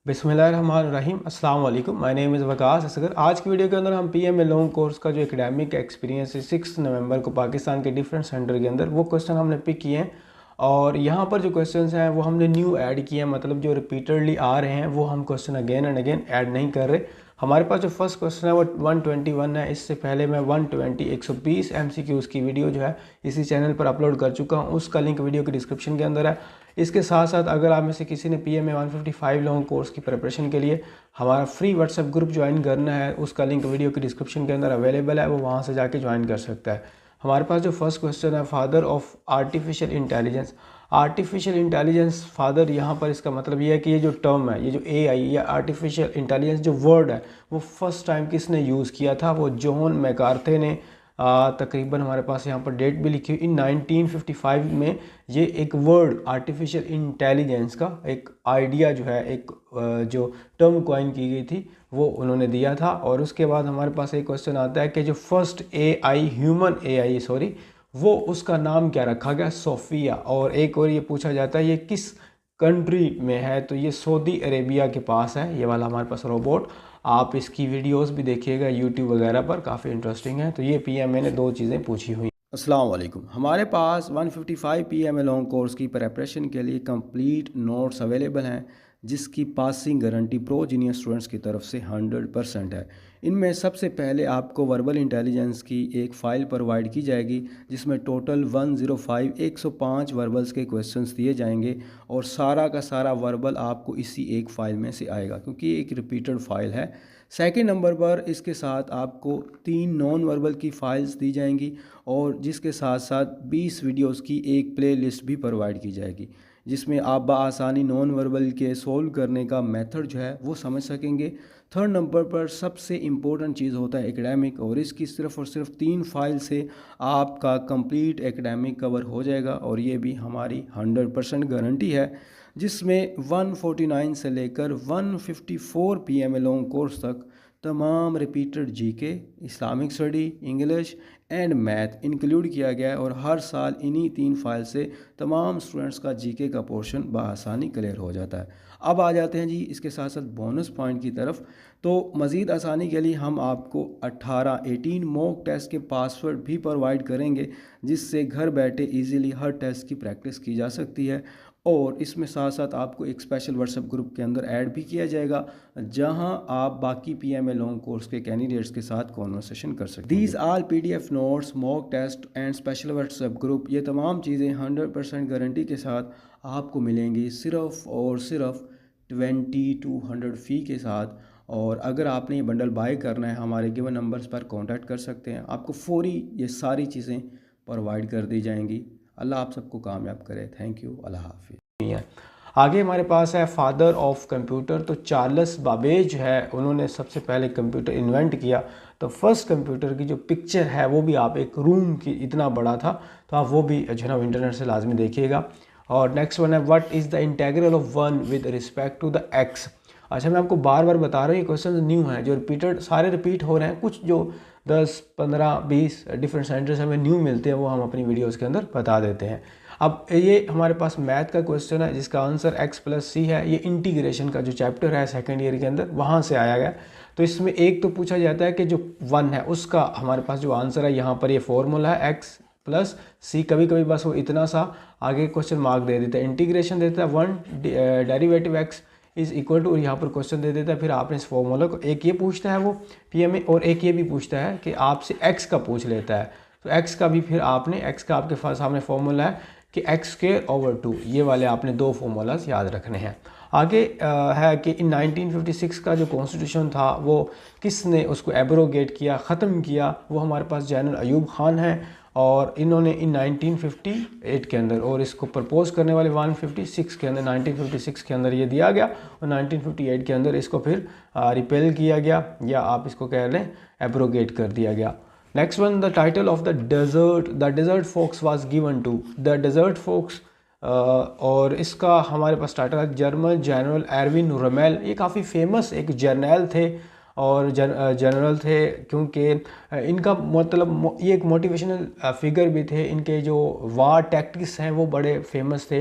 बिस्मिल्लाहिर्रहमानिर्रहीम अस्सलाम वालेकुम। My name is Waqas Asghar. आज की वीडियो के अंदर हम पीएमए लॉन्ग कोर्स का जो एकेडमिक एक्सपीरियंस है 6 नवंबर को पाकिस्तान के डिफरेंट सेंटर के अंदर वो क्वेश्चन हमने पिक किए हैं और यहाँ पर जो क्वेश्चंस हैं वो हमने न्यू ऐड किए हैं, मतलब जो रिपीटेडली आ रहे हैं वो हम question again and again add नहीं कर रहे। हमारे पास जो फर्स्ट क्वेश्चन है वो 121 है। इससे पहले मैं 120 MCQs की वीडियो जो है इसी चैनल पर अपलोड कर चुका हूँ, उसका लिंक वीडियो के डिस्क्रिप्शन के अंदर है। इसके साथ साथ अगर आप में से किसी ने पीएमए 155 लॉन्ग कोर्स की प्रिपरेशन के लिए हमारा फ्री व्हाट्सएप ग्रुप ज्वाइन करना है, उसका लिंक वीडियो के डिस्क्रिप्शन के अंदर अवेलेबल है, वो वहाँ से जाके ज्वाइन कर सकता है। हमारे पास जो फर्स्ट क्वेश्चन है, father of artificial intelligence. Artificial intelligence father, यहाँ पर इसका मतलब ये है कि ये जो टर्म है, ये जो एआई या आर्टिफिशियल इंटेलिजेंस जो वर्ड है वो फर्स्ट टाइम किसने यूज़ किया था, वो जॉन मैकार्थे ने। तकरीबन हमारे पास यहाँ पर डेट भी लिखी हुई, इन 1955 में ये एक वर्ड आर्टिफिशियल इंटेलिजेंस का एक आइडिया जो है, एक जो टर्म कॉइन की गई थी वो उन्होंने दिया था। और उसके बाद हमारे पास एक क्वेश्चन आता है कि जो फर्स्ट एआई ह्यूमन एआई वो उसका नाम क्या रखा गया, सोफिया। और एक और ये पूछा जाता है ये किस कंट्री में है, तो ये सऊदी अरेबिया के पास है ये वाला हमारे पास रोबोट। आप इसकी वीडियोस भी देखिएगा यूट्यूब वगैरह पर, काफ़ी इंटरेस्टिंग है। तो ये पीएमए ने दो चीज़ें पूछी हुई। अस्सलाम वालेकुम। हमारे पास 155 पीएमए लॉन्ग कोर्स की प्रिपरेशन के लिए कंप्लीट नोट्स अवेलेबल हैं, जिसकी पासिंग गारंटी प्रो जीनियर स्टूडेंट्स की तरफ से 100% है। इनमें सबसे पहले आपको वर्बल इंटेलिजेंस की एक फ़ाइल प्रोवाइड की जाएगी, जिसमें टोटल 105 वर्बल्स के क्वेश्चंस दिए जाएंगे और सारा का सारा वर्बल आपको इसी एक फ़ाइल में से आएगा, क्योंकि ये एक रिपीटेड फ़ाइल है। सेकंड नंबर पर इसके साथ आपको 3 नॉन वर्बल की फ़ाइल्स दी जाएंगी और जिसके साथ साथ 20 वीडियोस की एक प्ले लिस्ट भी प्रोवाइड की जाएगी, जिसमें आप बआसानी नॉन वर्बल के सोल्व करने का मेथड जो है वो समझ सकेंगे। थर्ड नंबर पर सबसे इम्पोर्टेंट चीज़ होता है एकेडमिक, और इसकी सिर्फ और सिर्फ 3 फाइल से आपका कंप्लीट एकेडमिक कवर हो जाएगा और ये भी हमारी 100% गारंटी है, जिसमें 149 से लेकर 154 पीएमए लॉन्ग कोर्स तक तमाम repeated GK, Islamic study, English and math include किया गया है और हर साल इन्हीं 3 फाइल से तमाम स्टूडेंट्स का जीके का पोर्शन बआसानी क्लियर हो जाता है। अब आ जाते हैं जी इसके साथ साथ बोनस पॉइंट की तरफ। तो मज़ीद आसानी के लिए हम आपको 18 मॉक टेस्ट के पासवर्ड भी प्रोवाइड करेंगे, जिससे घर बैठे इजीली हर टेस्ट की प्रैक्टिस की जा सकती है। और इसमें साथ साथ आपको एक स्पेशल व्हाट्सएप ग्रुप के अंदर ऐड भी किया जाएगा, जहां आप बाकी पीएमए लॉन्ग कोर्स के कैंडिडेट्स के साथ कॉन्वर्सेशन कर सकते हैं। These all PDF notes, mock test and special WhatsApp group, ये तमाम चीज़ें 100% गारंटी के साथ आपको मिलेंगी सिर्फ और सिर्फ 2200 फ़ी के साथ। और अगर आपने ये बंडल बाय करना है, हमारे गिवन नंबर्स पर कांटेक्ट कर सकते हैं, आपको फौरी ये सारी चीज़ें प्रोवाइड कर दी जाएंगी। अल्लाह आप सबको कामयाब करे। Thank you. अल्लाह हाफिज़। आगे हमारे पास है फादर ऑफ कंप्यूटर। तो चार्ल्स बाबेज है, उन्होंने सबसे पहले कंप्यूटर इन्वेंट किया। तो फर्स्ट कंप्यूटर की जो पिक्चर है वो भी आप एक रूम की इतना बड़ा था, तो आप वो भी जो है ना इंटरनेट से लाजमी देखिएगा। और नेक्स्ट वन है what is the integral of 1 with respect to the x. अच्छा, मैं आपको बार बार बता रहा हूँ ये क्वेश्चन न्यू है, जो रिपीटेड सारे रिपीट हो रहे हैं, कुछ जो 10, 15, 20 डिफरेंट सेंटर्स हमें न्यू मिलते हैं वो हम अपनी वीडियोस के अंदर बता देते हैं। अब ये हमारे पास मैथ का क्वेश्चन है जिसका आंसर x+c है। ये इंटीग्रेशन का जो चैप्टर है सेकेंड ईयर के अंदर वहाँ से आया गया। तो इसमें एक तो पूछा जाता है कि जो 1 है उसका हमारे पास जो आंसर है, यहाँ पर ये फॉर्मूला है x+c। कभी कभी बस वो इतना सा आगे क्वेश्चन मार्क दे देता है, इंटीग्रेशन देता है 1 derivative x is equal to, और यहाँ पर क्वेश्चन दे देता है। फिर आपने इस फॉर्मूला को, एक ये पूछता है वो पीएमए और एक ये भी पूछता है कि आपसे x का पूछ लेता है। तो x का भी फिर आपने, x का आपके पास सामने फॉर्मूला है कि x²/2, ये वाले आपने 2 फॉर्मूलाज याद रखने हैं। आगे है कि इन 1956 का जो कॉन्स्टिट्यूशन था वो किसने उसको एब्रोगेट किया, ख़त्म किया, वो हमारे पास जनरल अयूब ख़ान है। और इन्होंने इन 1958 के अंदर, और इसको प्रपोज करने वाले 156 के अंदर, 1956 के अंदर ये दिया गया और 1958 के अंदर इसको फिर रिपेल किया गया, या आप इसको कह लें एब्रोगेट कर दिया गया। Next one, the title of the desert fox was given to the desert fox. और इसका हमारे पास टाइटल है जर्मन जनरल एरविन रोमेल। ये काफ़ी फेमस एक जर्नल थे और जनरल थे, क्योंकि इनका मतलब ये एक मोटिवेशनल फिगर भी थे। इनके जो वार टैक्टिक्स हैं वो बड़े फेमस थे।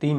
3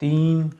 3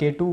K2،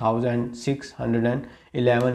8611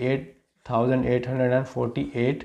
8848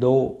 2